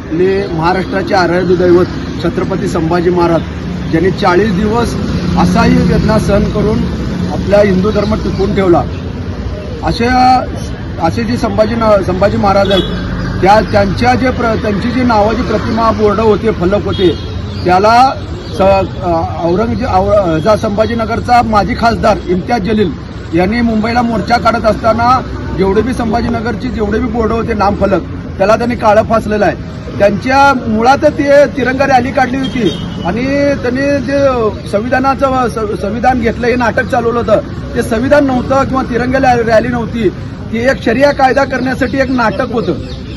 आपले महाराष्ट्राचे आराध्य दैवत छत्रपती संभाजी महाराज ज्यांनी 40 दिवस असाही वेदना सहन करून आपला हिंदू धर्म टिकवून ठेवला। असे जे संभाजी महाराज आहेत त्यांची जी नावाची प्रतिमा बोर्ड होते फलक होते त्याला संभाजीनगरचा माजी खासदार इम्तियाज जलील यांनी मुंबईला मोर्चा काढत असताना जेवढे बी संभाजीनगरची जेवढे बी बोर्ड होते नामफलक त्याला त्यांनी काळं फासलेलं आहे। त्यांच्या मुळात ते तिरंगा रॅली काढली होती आणि त्यांनी जे संविधान घेतलं हे नाटक चालवलं होतं ते संविधान नव्हतं किंवा तिरंगा रॅली नव्हती, ती एक शरिया कायदा करण्यासाठी एक नाटक होतं।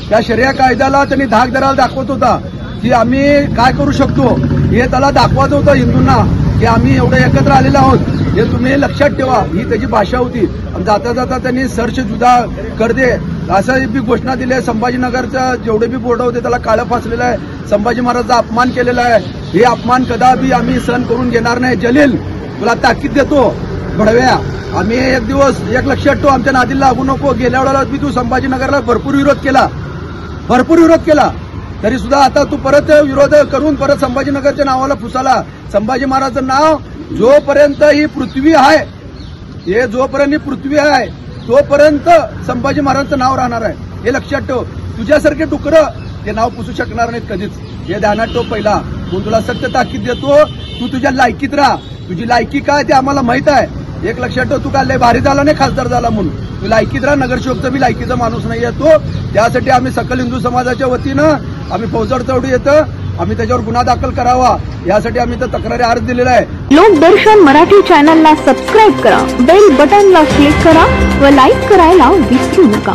त्या शरिया कायद्याला त्यांनी धाक धरायला दाखवत होता की आम्ही काय करू शकतो हे त्याला दाखवत होतं हिंदूंना की आम्ही एवढे एकत्र आलेलो आहोत हे तुम्ही लक्षात ठेवा, ही त्याची भाषा होती। जाता जाता त्यांनी सर्च जुदा कर दे असं बी घोषणा दिली आहे। संभाजीनगरचं जेवढे बी बोर्ड होते त्याला काळं फासलेलं आहे, संभाजी महाराजांचा अपमान केलेला आहे। हे अपमान कदापि आम्ही सहन करून घेणार नाही। जलील तुला ताकीद देतो भडव्या, आम्ही एक दिवस एक लक्षात ठेव, आमच्या नादीला लागू नको। गेल्या वेळेला बी तू संभाजीनगरला भरपूर विरोध केला तरी सुद्धा आता तू परत विरोध करून परत संभाजीनगरच्या नावाला फुसाला। संभाजी महाराजांचं नाव जोपर्यंत ही पृथ्वी आहे जोपर्यंत ही पृथ्वी आहे तोपर्यंत संभाजी महाराजांचं नाव राहणार आहे, हे लक्षात ठेव। तुझ्यासारखे डुकरं ते नाव पुसू शकणार नाहीत कधीच, हे ध्यानात ठेव पहिला। म्हणून तुला सक्त ताकीद देतो, तू तुझ्या लायकीत राहा, तुझी लायकी काय ते आम्हाला माहित आहे। एक लक्षात ठेव, तू काय लय भारी झाला नाही खासदार झाला म्हणून, तू लायकीत राहा। नगरसेवकचा मी लायकीचा माणूस नाही आहे तो, त्यासाठी आम्ही सकल हिंदू समाजाच्या वतीनं आम्ही फौजदार चौधरी येतं, आम्ही त्याच्यावर गुन्हा दाखल करावा यासाठी आम्ही तर तक्रारी अर्ज दिलेला आहे। लोकदर्शन मराठी चॅनलला सबस्क्राईब करा, बेल बटनला क्लिक करा व लाईक करायला विसरू नका।